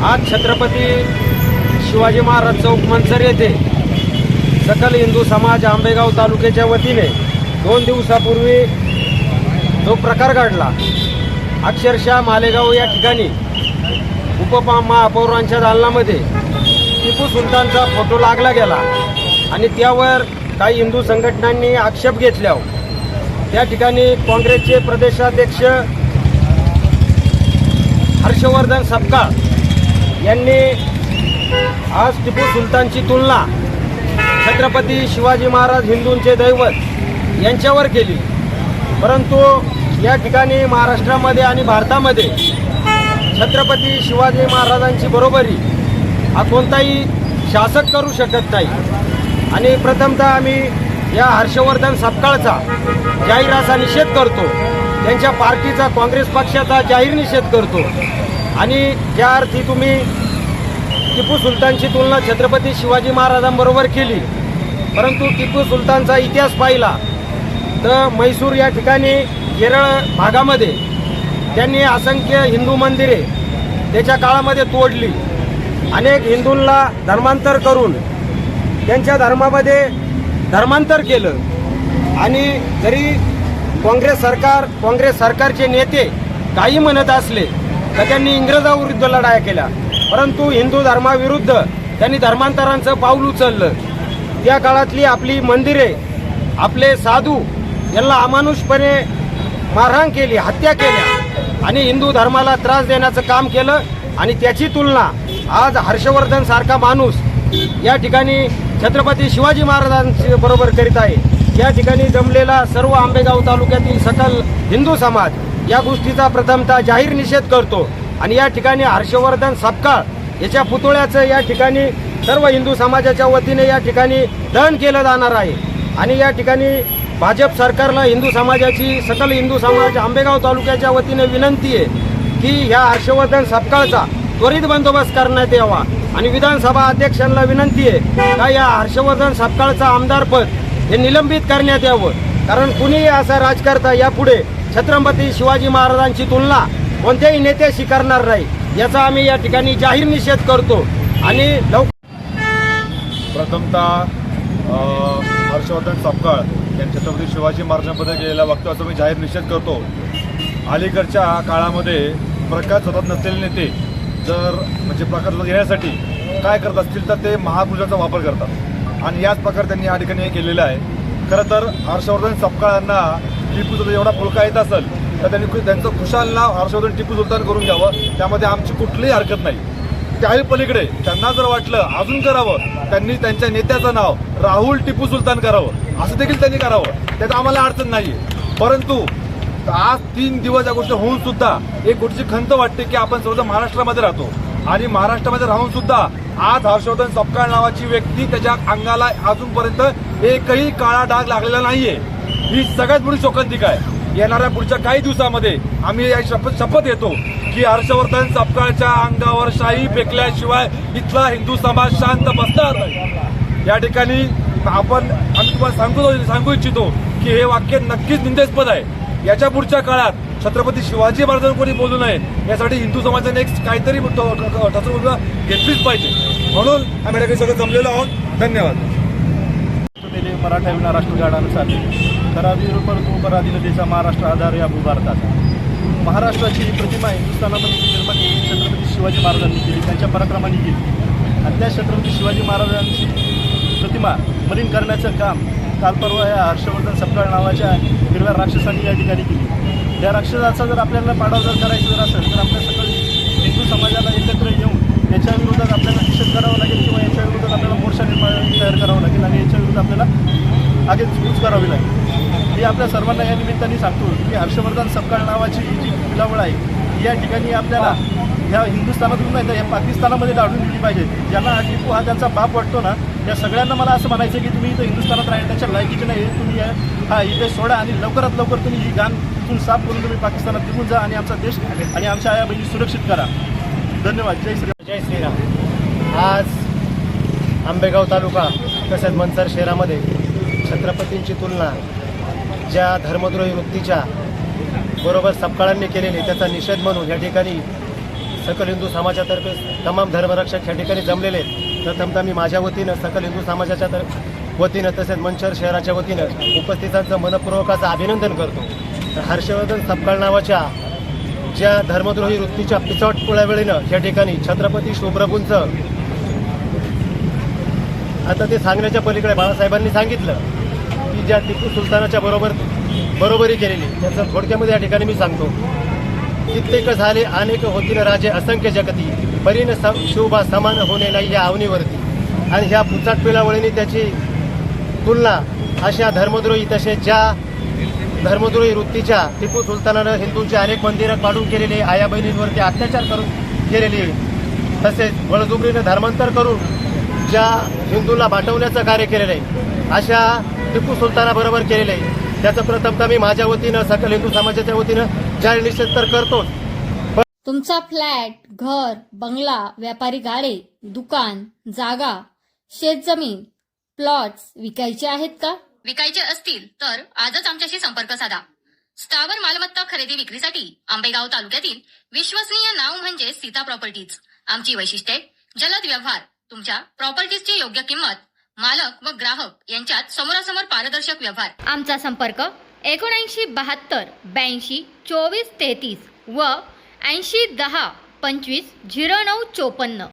आज छत्रपती शिवाजी महाराज चौक मनसर येथे सकल हिंदू समाज आंबेगाव तालुक्याच्या वतीने 2 दिवसापूर्वी जो प्रकार घडला, अक्षरशः मालेगाव या ठिकाणी उपमहापौरांच्या दालनामध्ये टिपू सुलतानचा फोटो लागला गेला आणि त्यावर काही हिंदू संघटनांनी आक्षेप घेतल्यावर त्या ठिकाणी काँग्रेसचे प्रदेशाध्यक्ष हर्षवर्धन सपकाळ यांनी आज टिपू सुलतानची तुलना छत्रपती शिवाजी महाराज हिंदूंचे दैवत यांच्यावर केली। परंतु या ठिकाणी महाराष्ट्रामध्ये आणि भारतामध्ये छत्रपती शिवाजी महाराजांची बरोबरी हा कोणताही शासक करू शकत नाही आणि प्रथमतः आम्ही या हर्षवर्धन सपकाळचा जाहीर असा निषेध करतो, त्यांच्या पार्टीचा काँग्रेस पक्षाचा जाहीर निषेध करतो। आणि ज्या अर्थी तुम्ही टिपू सुलतानची तुलना छत्रपती शिवाजी महाराजांबरोबर केली, परंतु टिपू सुलतानचा इतिहास पाहिला तर म्हैसूर या ठिकाणी केरळ भागामध्ये त्यांनी असंख्य हिंदू मंदिरे त्याच्या काळामध्ये तोडली, अनेक हिंदूंना धर्मांतर करून त्यांच्या धर्मामध्ये धर्मांतर केलं। आणि जरी काँग्रेस सरकारचे नेते काही म्हणत असले तर त्यांनी इंग्रजाविरुद्ध लढाया केल्या, परंतु हिंदू धर्माविरुद्ध त्यांनी धर्मांतरांचं पाऊल उचललं। त्या काळातली आपली मंदिरे, आपले साधू यांना अमानुषपणे मारहाण केली, हत्या केल्या आणि हिंदू धर्माला त्रास देण्याचं काम केलं। आणि त्याची तुलना आज हर्षवर्धन सारखा माणूस या ठिकाणी छत्रपती शिवाजी महाराजांची बरोबर करीत आहे। या ठिकाणी जमलेला सर्व आंबेगाव तालुक्यातील सकल हिंदू समाज या गोष्टीचा प्रथमतः जाहीर निषेध करतो आणि या ठिकाणी हर्षवर्धन सपकाळ याच्या पुतळ्याचं या ठिकाणी सर्व हिंदू समाजाच्या वतीने या ठिकाणी दहन केलं जाणार आहे। आणि या ठिकाणी भाजप सरकारला हिंदू समाजाची, सकल हिंदू समाज आंबेगाव तालुक्याच्या वतीने विनंती आहे की ह्या हर्षवर्धन सपकाळचा त्वरित बंदोबस्त करण्यात यावा आणि विधानसभा अध्यक्षांना विनंती आहे का या हर्षवर्धन सपकाळचं आमदारपद हे निलंबित करण्यात यावं, कारण कुणीही असा राजकर्ता यापुढे छत्रपती शिवाजी महाराजांची तुलना कोणत्याही नेत्याशी करणार नाही, याचा आम्ही या ठिकाणी जाहीर निषेध करतो। आणि प्रथमतः हर्षवर्धन सपकाळ यांनी छत्रपती शिवाजी महाराजांबद्दल केलेल्या वक्तव्याचा मी जाहीर निषेध करतो। अलीकडच्या काळामध्ये प्रकाश होतात नसलेले नेते जर प्रकाश येण्यासाठी काय करत असतील तर ते महापुरुषाचा वापर करतात आणि याच प्रकारे त्यांनी या ठिकाणी हे केलेलं आहे। खरं तर हर्षवर्धन सपकाळांना टिपू सुलतान एवढा पुळका येत असेल तर त्यांनी त्यांचं खुशाल नाव हर्षवर्धन टिपू सुलतान करून घ्यावं, त्यामध्ये आमची कुठलीही हरकत नाही। त्याही पलीकडे त्यांना जर वाटलं अजून करावं, त्यांनी त्यांच्या नेत्याचं नाव राहुल टिपू सुलतान करावं, असं देखील त्यांनी करावं, त्यात आम्हाला अडचण नाहीये। परंतु आज 3 दिवस या गोष्ट होऊन सुद्धा एक गोष्टीची खंत वाटते की आपण सर्व महाराष्ट्रामध्ये राहतो आणि महाराष्ट्रामध्ये राहून सुद्धा आज हर्षवर्धन सपकाळ नावाची व्यक्ती त्याच्या अंगाला अजूनपर्यंत एकही काळा डाग लागलेला नाहीये। ही सगळ्यात मोठी शोकांतिका आहे। येणाऱ्या पुढच्या काही दिवसामध्ये आम्ही या शपथ घेतो की हर्षवर्धन सपकाळच्या अंगावर शाई फेकल्याशिवाय इथला हिंदू समाज शांत बसणार नाही। या ठिकाणी आम्ही तुम्हाला सांगू इच्छितो की हे वाक्य नक्कीच निंदास्पद आहे। याच्या पुढच्या काळात छत्रपती शिवाजी महाराजांना कोणी बोलू नये यासाठी हिंदू समाजाने एक काहीतरी ठरवून घेतलीच पाहिजे, म्हणून आम्ही सगळं जमलेलो आहोत। धन्यवाद। मराठा विना राष्ट्रगाडानुसार करावीर परंतु पराधीन देशा महाराष्ट्र आधार या भारताचा महाराष्ट्राची प्रतिमा हिंदुस्थानामध्ये निर्माण केली छत्रपती शिवाजी महाराजांनी केली, त्यांच्या पराक्रमाने केली आणि त्या छत्रपती शिवाजी महाराजांची प्रतिमा मलिन करण्याचं काम काल परवा या हर्षवर्धन सपकाळ नावाच्या हिरव्या राक्षसांनी या ठिकाणी केली। या राक्षसाचा जर आपल्याला पाडाव जर करायचं जर असेल तर आपल्या सगळं हिंदू समाजाला एकत्र येऊन याच्या विरोधात आपल्याला निषेध करावा लागेल किंवा याच्या विरोधात आपल्याला मोर्चा तयार करावा लागेल आणि याच्या विरोधात आपल्याला आगे चूज करावी लागेल। मी आपल्या सर्वांना या निमित्ताने सांगतो की हर्षवर्धन सपकाळ नावाची जी पिलावळ आहे या ठिकाणी आपल्याला ह्या हिंदुस्थानातून नाही तर या पाकिस्तानामध्ये दाढून दिली पाहिजे। ज्यांना टिपू हा त्यांचा बाप वाटतो ना, या सगळ्यांना मला असं म्हणायचं की तुम्ही इथं हिंदुस्थानात राहण्याच्या लायकीचे नाही, तुम्ही हा इथे सोडा आणि लवकरात लवकर तुम्ही ही गान तिथून साफ करून तुम्ही पाकिस्तानात निघून जा आणि आमचा देश आणि आमच्या आया बहिणी सुरक्षित करा। धन्यवाद। जय श्रीराम। जय श्रीराम। आज आंबेगाव तालुका तसेच मनसर शहरामध्ये छत्रपतींची तुलना ज्या धर्मद्रोही वृत्तीच्या बरोबर सपकाळांनी केलेली त्याचा निषेध म्हणून या ठिकाणी सकल हिंदू समाजातर्फे तमाम धर्मरक्षक या ठिकाणी जमलेले आहेत. प्रथमतः मी माझ्या वतीनं सकल हिंदू समाजाच्या वतीनं तसेच मंचर शहराच्या वतीनं उपस्थितांचं मनपूर्वक असं अभिनंदन करतो. तर हर्षवर्धन सपकाळ नावाच्या ज्या धर्मद्रोही वृत्तीच्या पिचवट पुळावेळीनं या ठिकाणी छत्रपती शिवप्रभूंचं आता ते सांगण्याच्या पलीकडे बाळासाहेबांनी सांगितलं की ज्या टिपू सुलतानाच्या बरोबरी केलेली त्याचं थोडक्यामध्ये या ठिकाणी मी सांगतो. कित्येक झाले अनेक होतील राजे असंख्य जगती परीन शोभा समान होणे नाही या अवनीवरती. आणि ह्या पुचाट पिलावळीने त्याची तुलना अशा धर्मद्रोही तसेच ज्या धर्मद्रोही वृत्तीच्या टिपू सुलतानानं हिंदूंची अनेक मंदिरं पाडून केलेली, आया बहिणींवरती अत्याचार करून केलेली, तसेच बळजुबरीनं धर्मांतर करून ज्या हिंदूंना बाटवण्याचं कार्य केलेलं आहे अशा टिपू सुलतानाबरोबर केलेलं आहे. त्याचं प्रथमतः मी माझ्या वतीनं सकल हिंदू समाजाच्या वतीनं जाहीर निषेध तर करतोच. तुमचा फ्लॅट, घर, बंगला, व्यापारी गाडे, दुकान, जागा, शेतजमीन, प्लॉट्स विकायचे आहेत का? विकायचे असतील तर आजच आमच्याशी संपर्क साधा. स्थावर मालमत्ता खरेदी विक्रीसाठी आंबेगाव तालुक्यातील विश्वसनीय नाव म्हणजे सीता प्रॉपर्टीज. आमची वैशिष्ट्ये: जलद व्यवहार, तुमच्या प्रॉपर्टीजची योग्य किंमत, मालक व ग्राहक यांच्यात समोरासमोर पारदर्शक व्यवहार. आमचा संपर्क 7972 82 24 33 व 80 10 25 09 54.